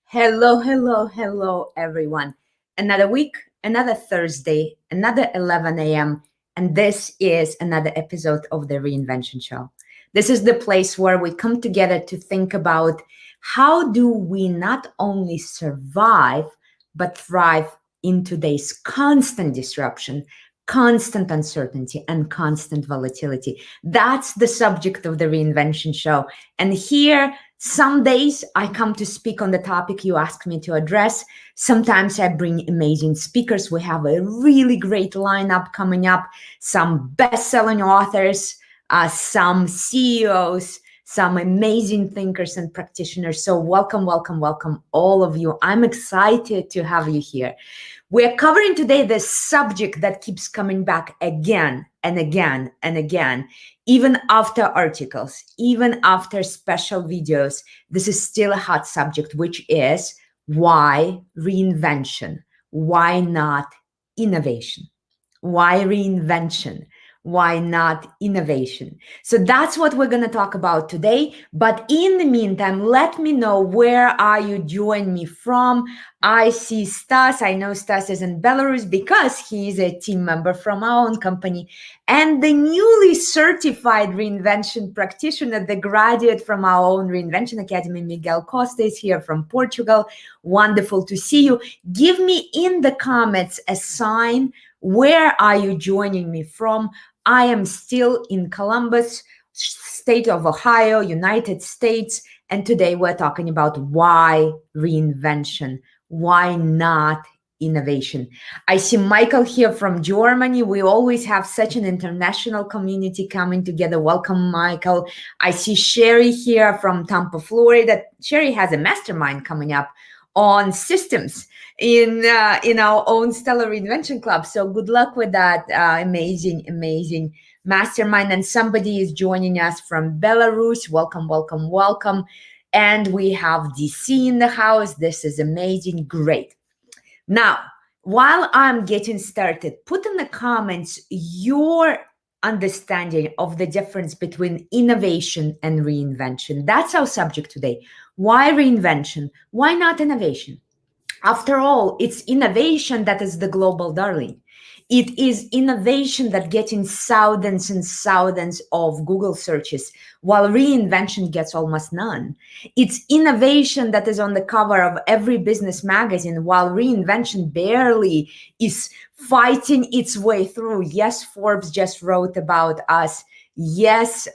Hello, hello, hello, everyone. Another week, another Thursday, another 11 a.m., and this is another episode of the Reinvention Show. This is the place where we come together to think about how do we not only survive, but thrive in today's constant disruption, constant uncertainty, and constant volatility. That's the subject of the Reinvention Show. And here, some days I come to speak on the topic you ask me to address. Sometimes I bring amazing speakers. We have a really great lineup coming up, some best-selling authors, some CEOs, some amazing thinkers and practitioners. So welcome, welcome, welcome, all of you. I'm excited to have you here. We're covering today the subject that keeps coming back again and again and again. Even after articles, even after special videos, this is still a hot subject, which is why reinvention? Why not innovation? Why reinvention? Why not innovation? So that's what we're going to talk about today. But in the meantime, let me know, where are you joining me from? I see Stas. I know Stas is in Belarus because he is a team member from our own company. And the newly certified reinvention practitioner, the graduate from our own Reinvention Academy, Miguel Costa, is here from Portugal. Wonderful to see you. Give me in the comments a sign. Where are you joining me from? I am still in Columbus, state of Ohio, United States. And today we're talking about why reinvention? Why not innovation? I see Michael here from Germany. We always have such an international community coming together. Welcome, Michael. I see Sherry here from Tampa, Florida. Sherry has a mastermind coming up on systems in our own Stellar Reinvention Club. So good luck with that amazing mastermind. And somebody is joining us from Belarus. Welcome, welcome, welcome. And we have DC in the house. This is amazing. Great. Now, while I'm getting started, put in the comments your understanding of the difference between innovation and reinvention. That's our subject today. Why reinvention? Why not innovation? After all, it's innovation that is the global darling. It is innovation that gets in thousands and thousands of Google searches, while reinvention gets almost none. It's innovation that is on the cover of every business magazine, while reinvention barely is fighting its way through. Yes, Forbes just wrote about us. Yes,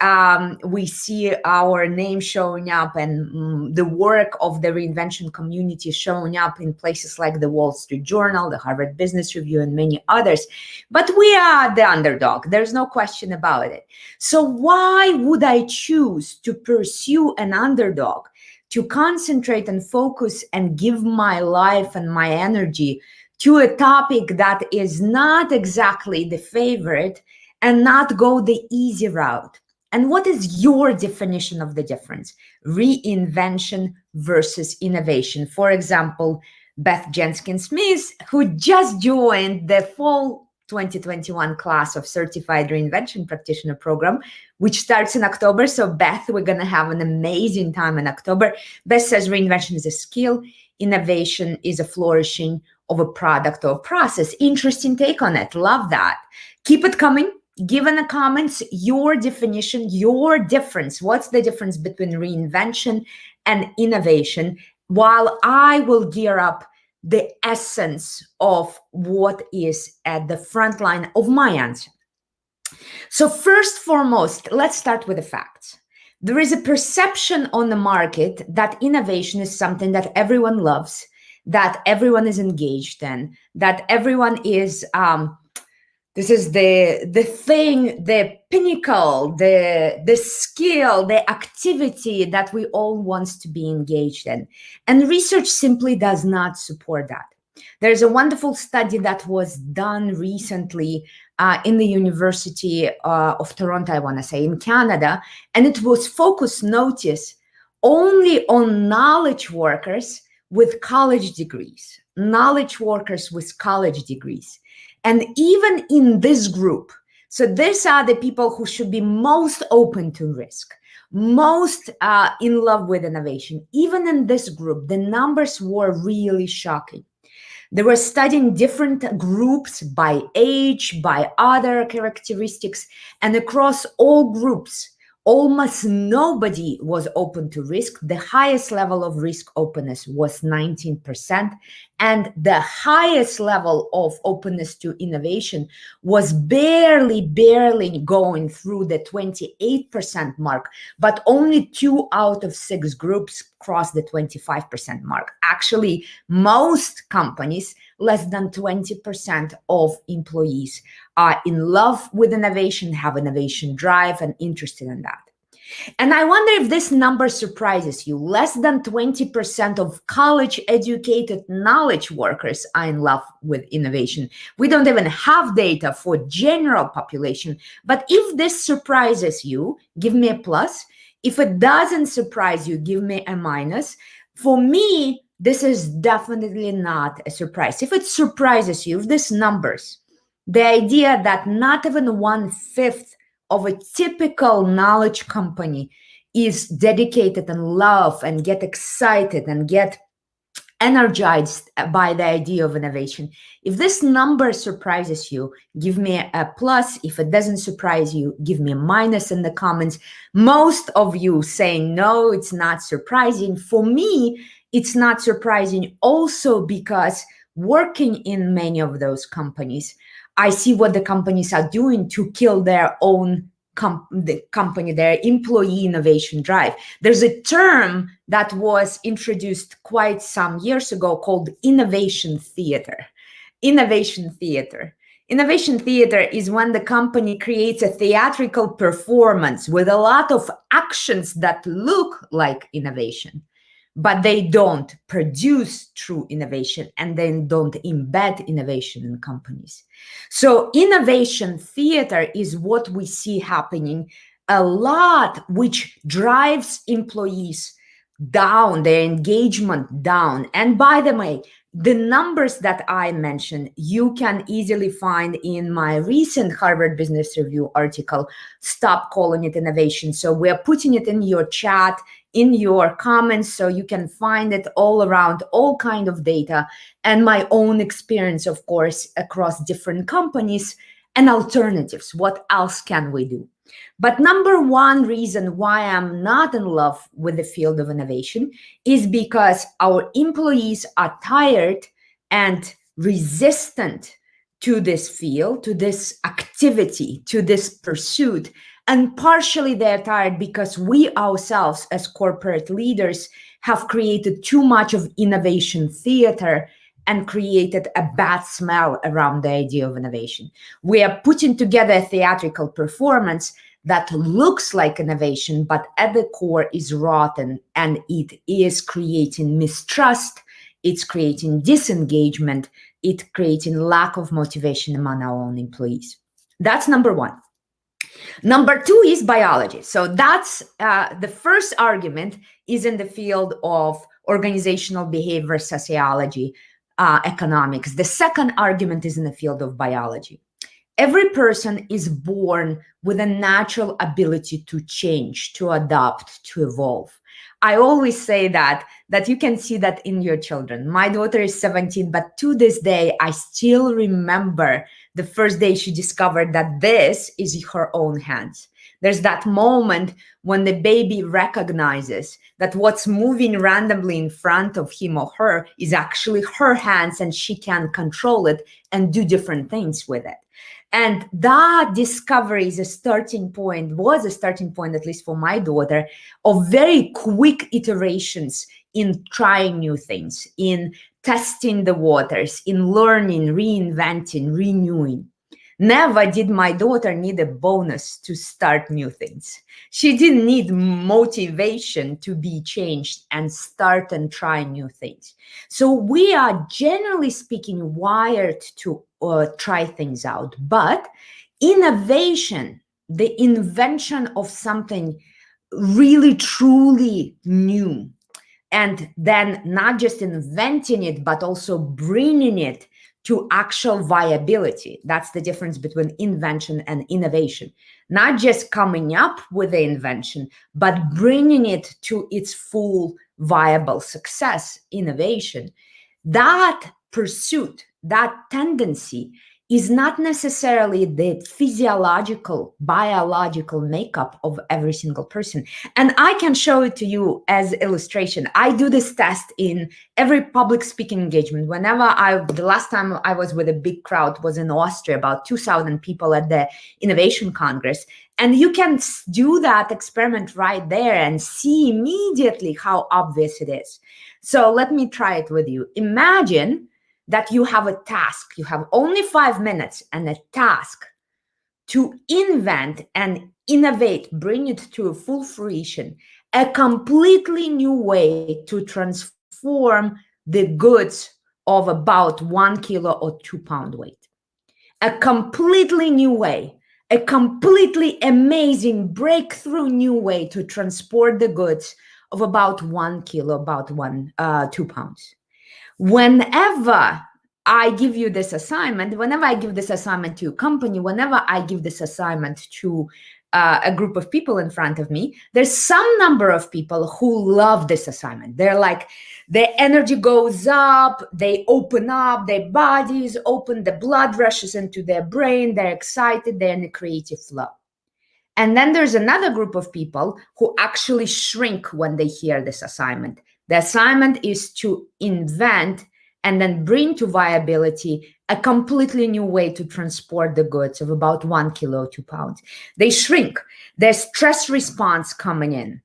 we see our name showing up and the work of the reinvention community showing up in places like the Wall Street Journal, the Harvard Business Review, and many others. But we are the underdog. There's no question about it. So why would I choose to pursue an underdog, to concentrate and focus and give my life and my energy to a topic that is not exactly the favorite, and not go the easy route? And what is your definition of the difference? Reinvention versus innovation. For example, Beth Jenkins-Smith, who just joined the fall 2021 class of Certified Reinvention Practitioner Program, which starts in October. So Beth, we're going to have an amazing time in October. Beth says reinvention is a skill. Innovation is a flourishing of a product or process. Interesting take on it. Love that. Keep it coming. Give in the comments your definition, your difference. What's the difference between reinvention and innovation? While I will gear up the essence of what is at the front line of my answer. So first foremost, let's start with the facts. There is a perception on the market that innovation is something that everyone loves, that everyone is engaged in, that everyone is this is the thing, the pinnacle, the skill, the activity that we all want to be engaged in. And research simply does not support that. There's a wonderful study that was done recently in the University of Toronto, I want to say, in Canada, and it was focused, notice, only on knowledge workers with college degrees, knowledge workers with college degrees. And even in this group, so these are the people who should be most open to risk, most in love with innovation. Even in this group, the numbers were really shocking. They were studying different groups by age, by other characteristics, and across all groups, almost nobody was open to risk. The highest level of risk openness was 19%, and the highest level of openness to innovation was barely going through the 28% mark, but only 2 out of 6 groups crossed the 25% mark. Actually, most companies, less than 20% of employees are in love with innovation, have innovation drive, and interested in that. And I wonder if this number surprises you. Less than 20% of college-educated knowledge workers are in love with innovation. We don't even have data for general population. But if this surprises you, give me a plus. If it doesn't surprise you, give me a minus. For me, this is definitely not a surprise. If it surprises you, if these numbers, the idea that not even 1/5 of a typical knowledge company is dedicated and love and get excited and get energized by the idea of innovation. If this number surprises you, give me a plus. If it doesn't surprise you, give me a minus in the comments. Most of you saying, no, it's not surprising. For me, it's not surprising also because working in many of those companies, I see what the companies are doing to kill their own their employee innovation drive. There's a term that was introduced quite some years ago called innovation theater. Innovation theater. Innovation theater is when the company creates a theatrical performance with a lot of actions that look like innovation, but they don't produce true innovation and then don't embed innovation in companies. So innovation theater is what we see happening a lot, which drives employees down, their engagement down. And by the way, the numbers that I mentioned, you can easily find in my recent Harvard Business Review article, Stop Calling It Innovation. So we're putting it in your chat, in your comments, so you can find it all around, all kind of data, and my own experience, of course, across different companies and alternatives. What else can we do? But number one reason why I'm not in love with the field of innovation is because our employees are tired and resistant to this field, to this activity, to this pursuit. And partially they're tired because we ourselves as corporate leaders have created too much of innovation theater and created a bad smell around the idea of innovation. We are putting together a theatrical performance that looks like innovation, but at the core is rotten, and it is creating mistrust, it's creating disengagement, it's creating lack of motivation among our own employees. That's number one. Number two is biology. So that's the first argument is in the field of organizational behavior, sociology, economics. The second argument is in the field of biology. Every person is born with a natural ability to change, to adapt, to evolve. I always say that you can see that in your children. My daughter is 17, but to this day, I still remember the first day she discovered that this is her own hands. There's that moment when the baby recognizes that what's moving randomly in front of him or her is actually her hands, and she can control it and do different things with it. And that discovery is was a starting point, at least for my daughter, of very quick iterations in trying new things, in testing the waters, in learning, reinventing, renewing. Never did my daughter need a bonus to start new things. She didn't need motivation to be changed and start and try new things. So we are, generally speaking, wired to try things out. But innovation, the invention of something really, truly new, and then not just inventing it, but also bringing it to actual viability. That's the difference between invention and innovation. Not just coming up with the invention, but bringing it to its full viable success, innovation. That pursuit, that tendency is not necessarily the physiological, biological makeup of every single person. And I can show it to you as illustration. I do this test in every public speaking engagement. The last time I was with a big crowd was in Austria, about 2,000 people at the Innovation Congress. And you can do that experiment right there and see immediately how obvious it is. So let me try it with you. Imagine that you have a task. You have only 5 minutes and a task to invent and innovate, bring it to a full fruition, a completely new way to transform the goods of about 1 kilo or 2 pound weight. A completely new way, a completely amazing breakthrough new way to transport the goods of about 1 kilo, about 2 pounds. Whenever I give you this assignment, whenever I give this assignment to a company, whenever I give this assignment to a group of people in front of me, there's some number of people who love this assignment. They're like, their energy goes up, they open up, their bodies open, the blood rushes into their brain, they're excited, they're in a creative flow. And then there's another group of people who actually shrink when they hear this assignment. The assignment is to invent and then bring to viability a completely new way to transport the goods of about 1 kilo, 2 pounds. They shrink. There's stress response coming in.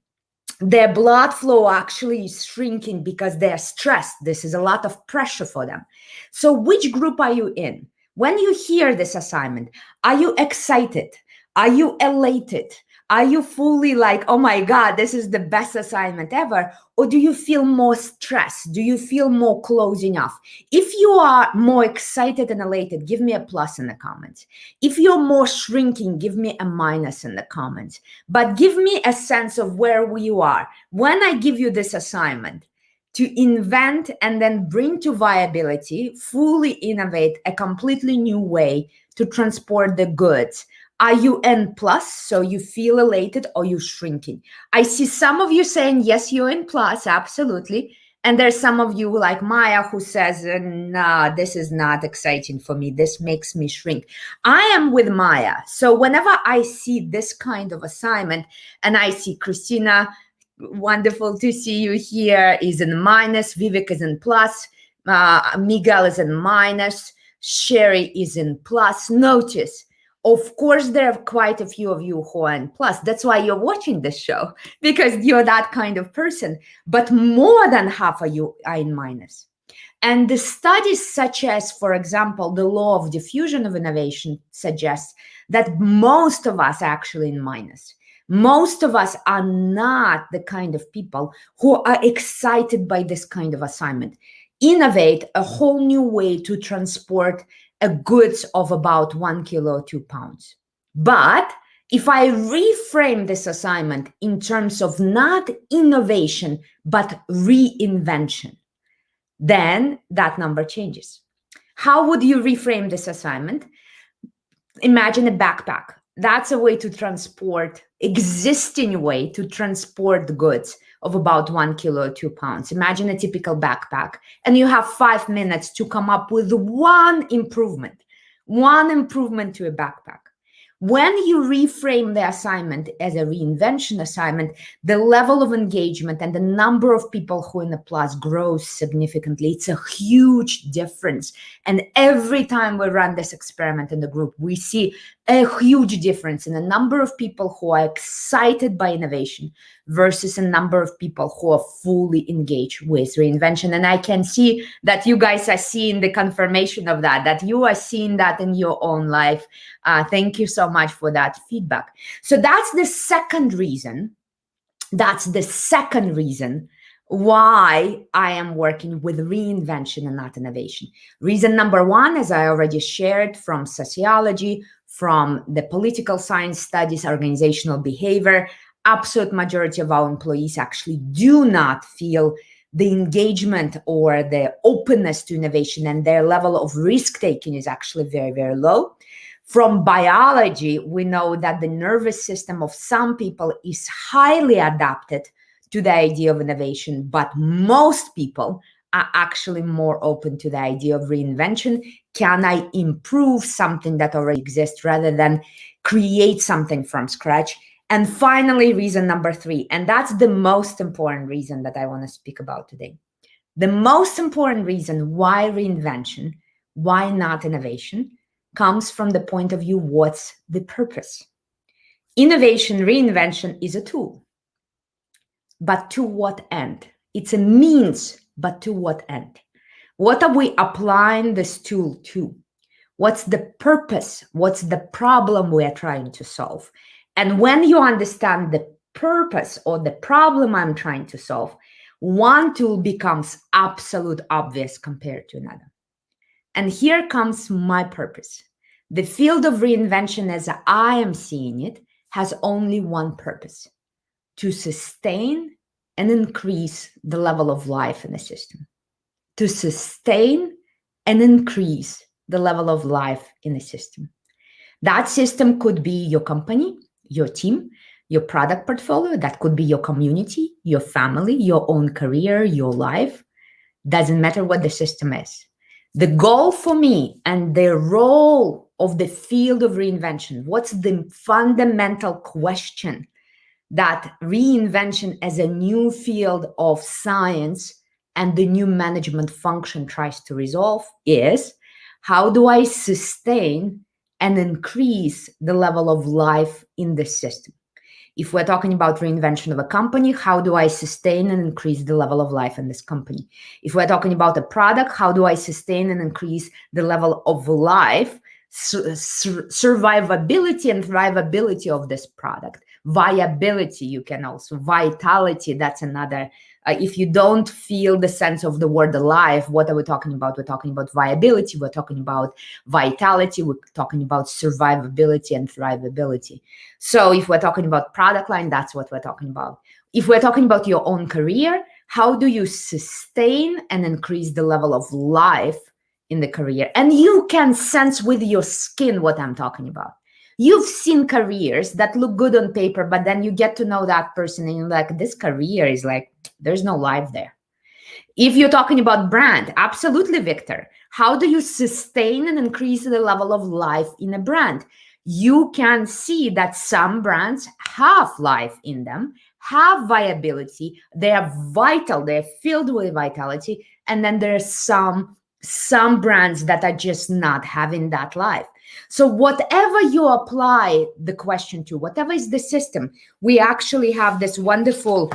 Their blood flow actually is shrinking because they're stressed. This is a lot of pressure for them. So which group are you in? When you hear this assignment, are you excited? Are you elated? Are you fully like, oh my God, this is the best assignment ever? Or do you feel more stressed? Do you feel more closing off? If you are more excited and elated, give me a plus in the comments. If you're more shrinking, give me a minus in the comments. But give me a sense of where you are. When I give you this assignment to invent and then bring to viability, fully innovate a completely new way to transport the goods, are you N plus, so you feel elated, or you shrinking? I see some of you saying, yes, you're in plus, absolutely. And there's some of you like Maya who says, nah, this is not exciting for me. This makes me shrink. I am with Maya. So whenever I see this kind of assignment and I see Christina, wonderful to see you here, is in minus, Vivek is in plus, Miguel is in minus, Sherry is in plus. Notice, of course, there are quite a few of you who are in plus. That's why you're watching this show, because you're that kind of person. But more than half of you are in minus. And the studies such as, for example, the law of diffusion of innovation suggests that most of us are actually in minus. Most of us are not the kind of people who are excited by this kind of assignment. Innovate a whole new way to transport a goods of about 1 kilo, 2 pounds. But if I reframe this assignment in terms of not innovation, but reinvention, then that number changes. How would you reframe this assignment? Imagine a backpack. That's a way to transport, existing way to transport the goods of about 1 kilo, 2 pounds. Imagine a typical backpack, and you have 5 minutes to come up with one improvement to a backpack. When you reframe the assignment as a reinvention assignment, the level of engagement and the number of people who are in the plus grows significantly. It's a huge difference. And every time we run this experiment in the group, we see a huge difference in the number of people who are excited by innovation versus a number of people who are fully engaged with reinvention. And I can see that you guys are seeing the confirmation of that you are seeing that in your own life. Thank you so much for that feedback. So that's the second reason. Why I am working with reinvention and not innovation. Reason number one, as I already shared, from sociology, from the political science studies, organizational behavior, absolute majority of our employees actually do not feel the engagement or the openness to innovation and their level of risk taking is actually very, very low. From biology, we know that the nervous system of some people is highly adapted to the idea of innovation, but most people are actually more open to the idea of reinvention. Can I improve something that already exists rather than create something from scratch? And finally, reason number 3, and that's the most important reason that I want to speak about today. The most important reason why reinvention, why not innovation, comes from the point of view, what's the purpose? Innovation, reinvention is a tool. But to what end? It's a means, but to what end? What are we applying this tool to? What's the purpose? What's the problem we are trying to solve? And when you understand the purpose or the problem I'm trying to solve, one tool becomes absolute obvious compared to another. And here comes my purpose. The field of reinvention, as I am seeing it, has only one purpose: to sustain and increase the level of life in the system. To sustain and increase the level of life in the system. That system could be your company, your team, your product portfolio. That could be your community, your family, your own career, your life. Doesn't matter what the system is. The goal for me and the role of the field of reinvention, what's the fundamental question that reinvention as a new field of science and the new management function tries to resolve, is how do I sustain and increase the level of life in the system? If we're talking about reinvention of a company, how do I sustain and increase the level of life in this company? If we're talking about a product, how do I sustain and increase the level of life, survivability and thrivability of this product? Viability, you can also, vitality, that's another. If you don't feel the sense of the word alive, what are we talking about? We're talking about viability, we're talking about vitality, we're talking about survivability and thrivability. So if we're talking about product line, that's what we're talking about. If we're talking about your own career, how do you sustain and increase the level of life in the career? And you can sense with your skin what I'm talking about. You've seen careers that look good on paper, but then you get to know that person and you're like, this career is like, there's no life there. If you're talking about brand, absolutely, Victor. How do you sustain and increase the level of life in a brand? You can see that some brands have life in them, have viability, they are vital, they're filled with vitality, and then there's some brands that are just not having that life. So whatever you apply the question to, whatever is the system, we actually have this wonderful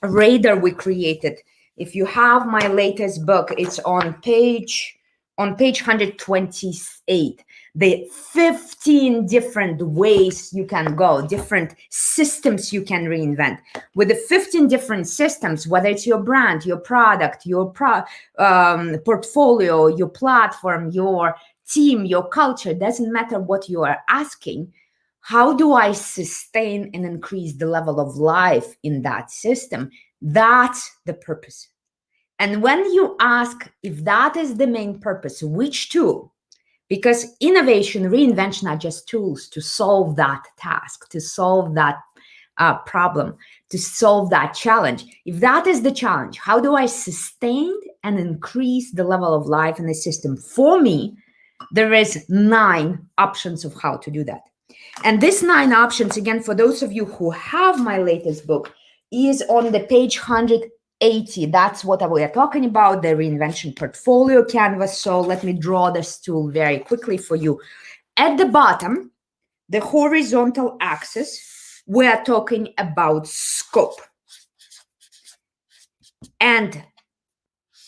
radar we created. If you have my latest book, it's on page 128. The 15 different ways you can go, different systems you can reinvent. With the 15 different systems, whether it's your brand, your product, your portfolio, your platform, your team, your culture, doesn't matter what you are asking. How do I sustain and increase the level of life in that system? That's the purpose. And when you ask if that is the main purpose, which tool? Because innovation, reinvention are just tools to solve that task, to solve that problem, to solve that challenge. If that is the challenge, how do I sustain and increase the level of life in the system? For me, there is 9 options of how to do that. And these 9 options, again, for those of you who have my latest book, is on the page 180. That's what we are talking about, the Reinvention portfolio canvas. So let me draw this tool very quickly for you. At the bottom, the horizontal axis, we are talking about scope. And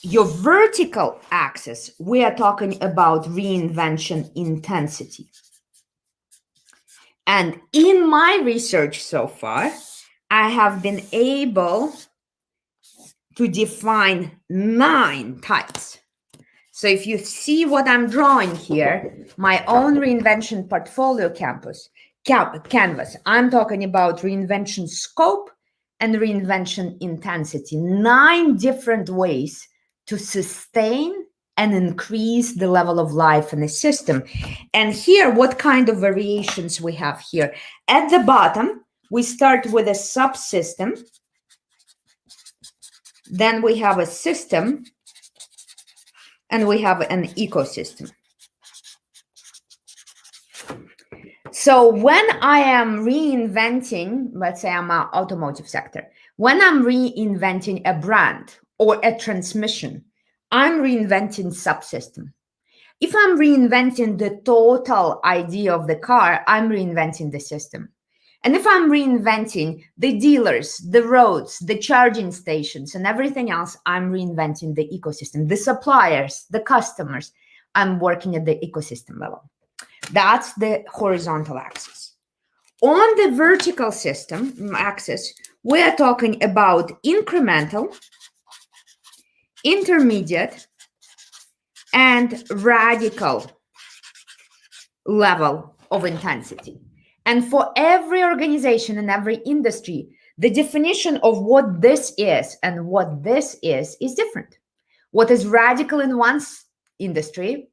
your vertical axis, we are talking about reinvention intensity. And in my research so far, I have been able to define 9 types. So if you see what I'm drawing here, my own reinvention portfolio canvas, I'm talking about reinvention scope and reinvention intensity. 9 different ways to sustain and increase the level of life in the system. And here, what kind of variations we have here? At the bottom, we start with a subsystem. Then we have a system, and we have an ecosystem. So when I am reinventing, let's say I'm an automotive sector, when I'm reinventing a brand or a transmission, I'm reinventing subsystem. If I'm reinventing the total idea of the car, I'm reinventing the system. And if I'm reinventing the dealers, the roads, the charging stations, and everything else, I'm reinventing the ecosystem, the suppliers, the customers. I'm working at the ecosystem level. That's the horizontal axis. On the vertical system axis, we are talking about incremental, intermediate, and radical level of intensity. And for every organization and every industry, the definition of what this is and what this is different. What is radical in one industry,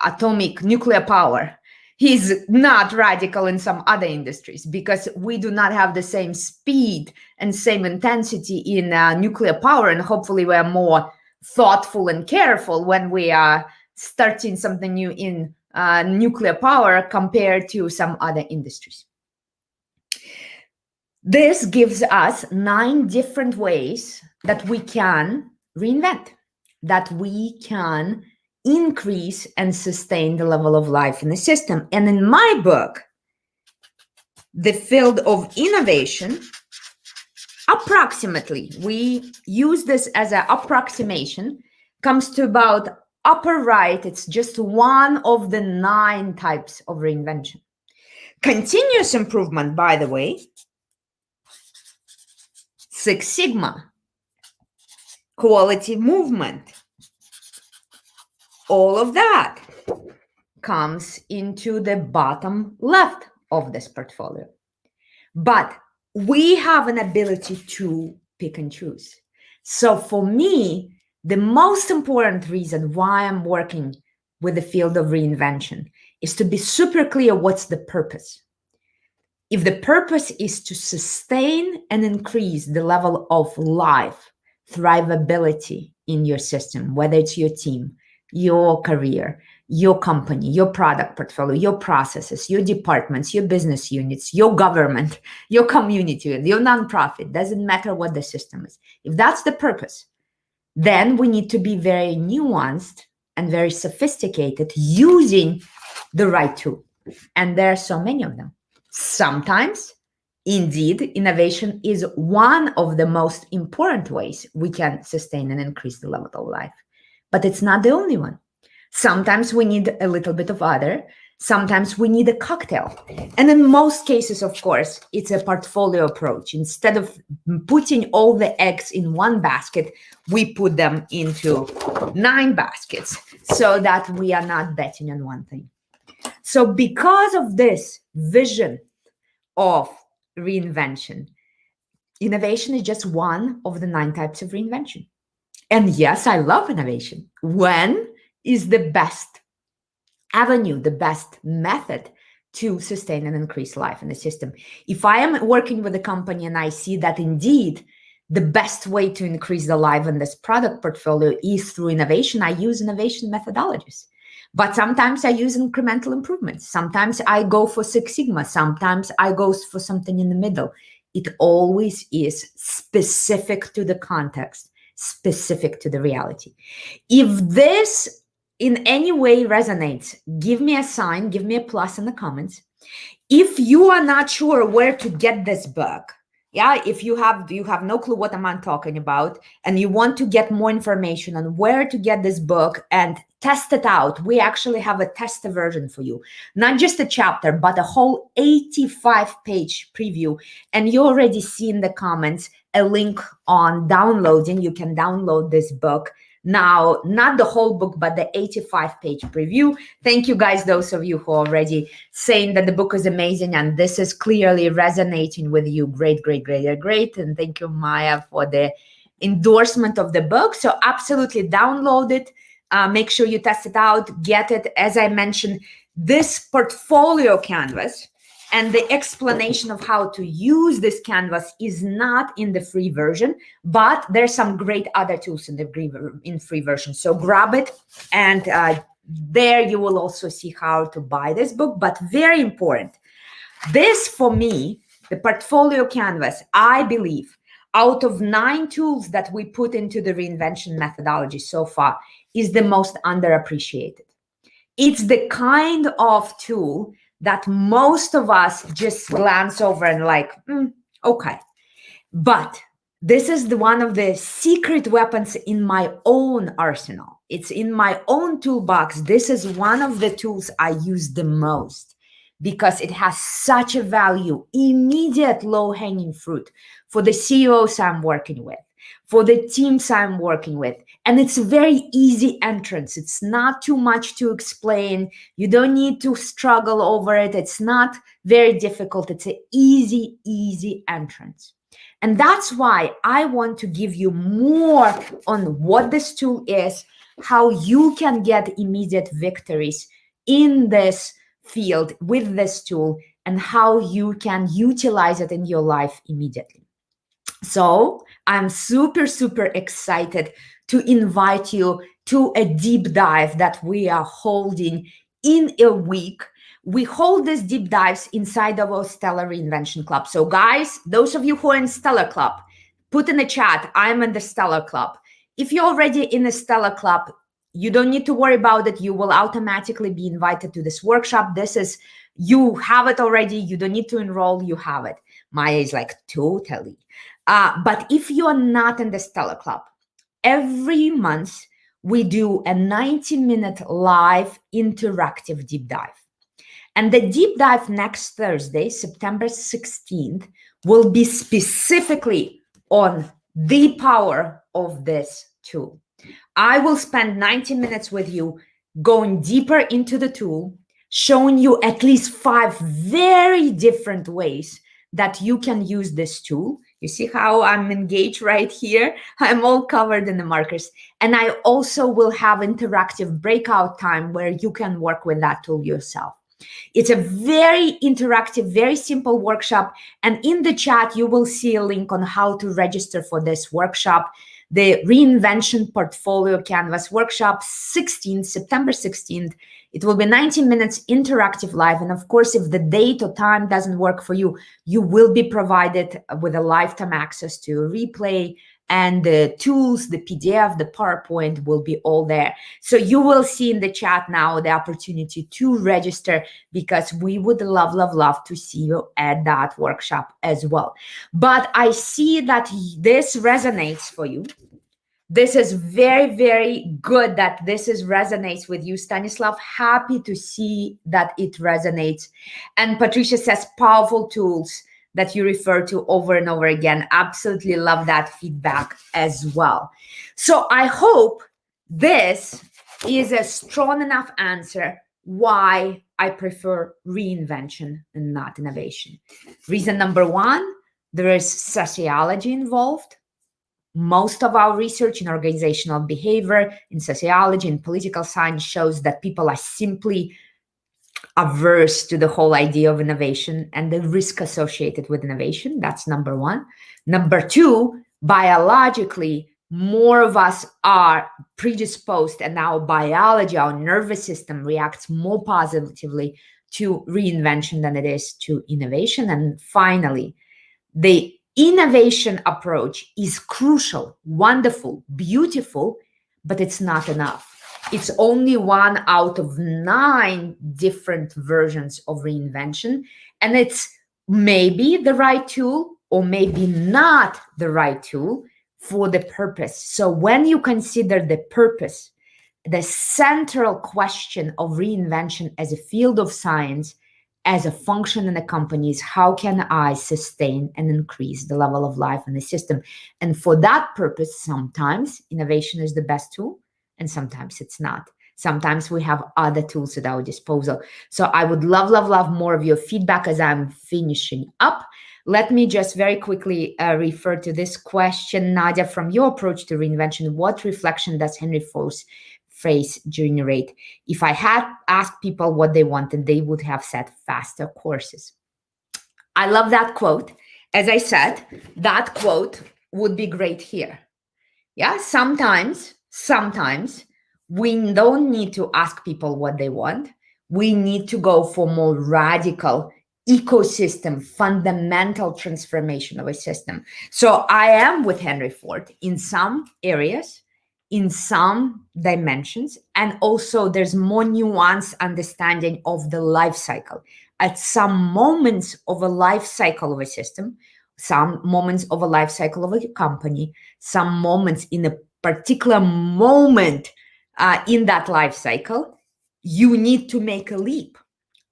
atomic nuclear power, is not radical in some other industries, because we do not have the same speed and same intensity in nuclear power, and hopefully we are more thoughtful and careful when we are starting something new in nuclear power compared to some other industries. This gives us 9 different ways that we can reinvent, that we can increase and sustain the level of life in the system. And in my book, The Field of Innovation, approximately, we use this as an approximation, comes to about upper right. It's just one of the 9 types of reinvention. Continuous improvement, by the way, Six Sigma, quality movement, all of that comes into the bottom left of this portfolio. But we have an ability to pick and choose. So for me, the most important reason why I'm working with the field of reinvention is to be super clear what's the purpose. If the purpose is to sustain and increase the level of life, thrivability in your system, whether it's your team, your career, your company, your product portfolio, your processes, your departments, your business units, your government, your community, your nonprofit, doesn't matter what the system is. If that's the purpose, then we need to be very nuanced and very sophisticated using the right tool. And there are so many of them. Sometimes, indeed, innovation is one of the most important ways we can sustain and increase the level of life. But it's not the only one. Sometimes we need a little bit of other. Sometimes we need a cocktail. And in most cases, of course, it's a portfolio approach. Instead of putting all the eggs in one basket, we put them into 9 baskets so that we are not betting on one thing. So because of this vision of reinvention, innovation is just one of the 9 types of reinvention. And yes, I love innovation. When is the best avenue, the best method to sustain and increase life in the system? If I am working with a company and I see that indeed the best way to increase the life in this product portfolio is through innovation, I use innovation methodologies. But sometimes I use incremental improvements. Sometimes I go for Six Sigma. Sometimes I go for something in the middle. It always is specific to the context, specific to the reality. If this in any way resonates, give me a sign, give me a plus in the comments. If you are not sure where to get this book, if you have no clue what I'm talking about, and you want to get more information on where to get this book and test it out, we actually have a tester version for you. Not just a chapter, but a whole 85-page preview. And you already see in the comments a link on downloading. You can download this book now, not the whole book, but the 85-page preview. Thank you guys, those of you who are already saying that the book is amazing and this is clearly resonating with you. Great, great, great, great. And thank you, Maya, for the endorsement of the book. So absolutely download it. Make sure you test it out, get it. As I mentioned, this portfolio canvas and the explanation of how to use this canvas is not in the free version, but there's some great other tools in the free version. So grab it, and there you will also see how to buy this book. But very important, this for me, the portfolio canvas, I believe, out of 9 tools that we put into the reinvention methodology so far, is the most underappreciated. It's the kind of tool that most of us just glance over and like, okay. But this is one of the secret weapons in my own arsenal. It's in my own toolbox. This is one of the tools I use the most because it has such a value, immediate low-hanging fruit for the CEOs I'm working with, for the teams I'm working with. And it's a very easy entrance. It's not too much to explain. You don't need to struggle over it. It's not very difficult. It's an easy, easy entrance. And that's why I want to give you more on what this tool is, how you can get immediate victories in this field with this tool, and how you can utilize it in your life immediately. So I'm super, super excited to invite you to a deep dive that we are holding in a week. We hold these deep dives inside of our Stellar Reinvention Club. So guys, those of you who are in Stellar Club, put in the chat, I'm in the Stellar Club. If you're already in the Stellar Club, you don't need to worry about it. You will automatically be invited to this workshop. You have it already. You don't need to enroll. You have it. Maya is like, totally. But if you are not in the Stellar Club, every month we do a 90-minute live interactive deep dive. And the deep dive next Thursday, September 16th, will be specifically on the power of this tool. I will spend 90 minutes with you going deeper into the tool, showing you at least 5 very different ways that you can use this tool. You see how I'm engaged right here? I'm all covered in the markers. And I also will have interactive breakout time where you can work with that tool yourself. It's a very interactive, very simple workshop. And in the chat, you will see a link on how to register for this workshop, the Reinvention Portfolio Canvas Workshop, September 16th. It will be 90 minutes interactive live. And of course, if the date or time doesn't work for you, you will be provided with a lifetime access to a replay, and the tools, the PDF, the PowerPoint will be all there. So you will see in the chat now the opportunity to register, because we would love, love, love to see you at that workshop as well. But I see that this resonates for you. This is very, very good that resonates with you, Stanislav. Happy to see that it resonates. And Patricia says, powerful tools that you refer to over and over again. Absolutely love that feedback as well. So I hope this is a strong enough answer why I prefer reinvention and not innovation. Reason number 1, there is sociology involved. Most of our research in organizational behavior, in sociology, in political science shows that people are simply averse to the whole idea of innovation and the risk associated with innovation. That's number 1. Number 2, biologically, more of us are predisposed, and our biology, our nervous system reacts more positively to reinvention than it is to innovation. And finally, the innovation approach is crucial, wonderful, beautiful, but it's not enough. It's only 1 out of 9 different versions of reinvention, and it's maybe the right tool or maybe not the right tool for the purpose. So when you consider the purpose, the central question of reinvention as a field of science, as a function in a company is how can I sustain and increase the level of life in the system? And for that purpose, sometimes innovation is the best tool and sometimes it's not. Sometimes we have other tools at our disposal. So I would love, love, love more of your feedback as I'm finishing up. Let me just very quickly refer to this question, Nadia, from your approach to reinvention. What reflection does Henry Ford's phrase generate? If I had asked people what they wanted, they would have said faster courses. I love that quote. As I said, that quote would be great here. Yeah, sometimes we don't need to ask people what they want. We need to go for more radical ecosystem, fundamental transformation of a system. So I am with Henry Ford in some areas, in some dimensions, and also there's more nuanced understanding of the life cycle. At some moments of a life cycle of a system, some moments of a life cycle of a company, some moments in a particular moment in that life cycle, you need to make a leap.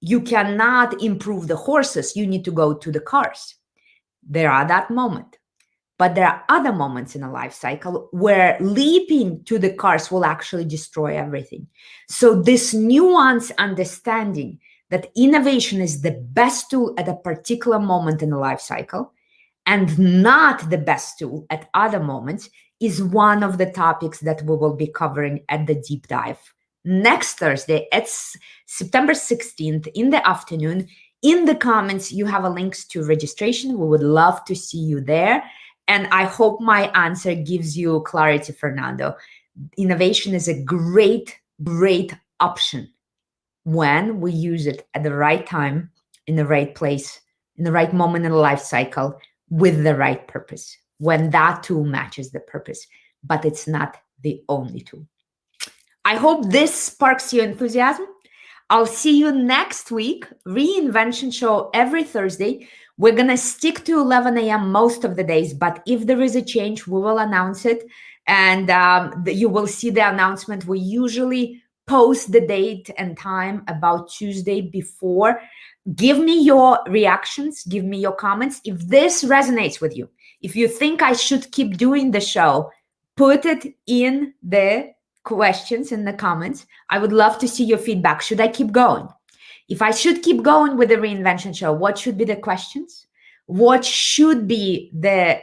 You cannot improve the horses. You need to go to the cars. There are that moment. But there are other moments in a life cycle where leaping to the cars will actually destroy everything. So this nuanced understanding that innovation is the best tool at a particular moment in the life cycle and not the best tool at other moments is one of the topics that we will be covering at the deep dive next Thursday. It's September 16th in the afternoon. In the comments, you have a links to registration. We would love to see you there. And I hope my answer gives you clarity, Fernando. Innovation is a great, great option when we use it at the right time, in the right place, in the right moment in the life cycle, with the right purpose, when that tool matches the purpose, but it's not the only tool. I hope this sparks your enthusiasm. I'll see you next week. Reinvention show every Thursday. We're going to stick to 11 a.m. most of the days, but if there is a change, we will announce it. And you will see the announcement. We usually post the date and time about Tuesday before. Give me your reactions. Give me your comments. If this resonates with you, if you think I should keep doing the show, put it in the questions in the comments. I would love to see your feedback. Should I keep going? If I should keep going with the Reinvention show, what should be the questions? What should be the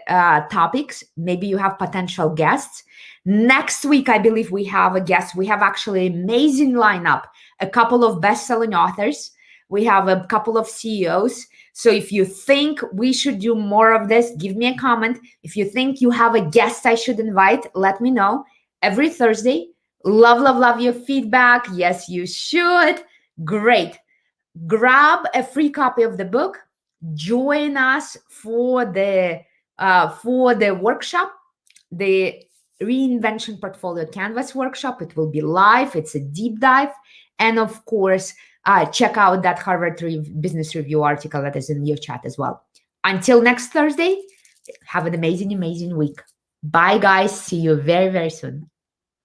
topics? Maybe you have potential guests. Next week, I believe we have a guest. We have actually an amazing lineup, a couple of best-selling authors. We have a couple of CEOs. So if you think we should do more of this, give me a comment. If you think you have a guest I should invite, let me know. Every Thursday. Love, love, love your feedback. Yes, you should. Great. Grab a free copy of the book. Join us for the workshop, the Reinvention Portfolio Canvas workshop. It will be live. It's a deep dive. And of course, check out that Harvard Business Review article that is in your chat as well. Until next Thursday, have an amazing, amazing week. Bye, guys. See you very, very soon.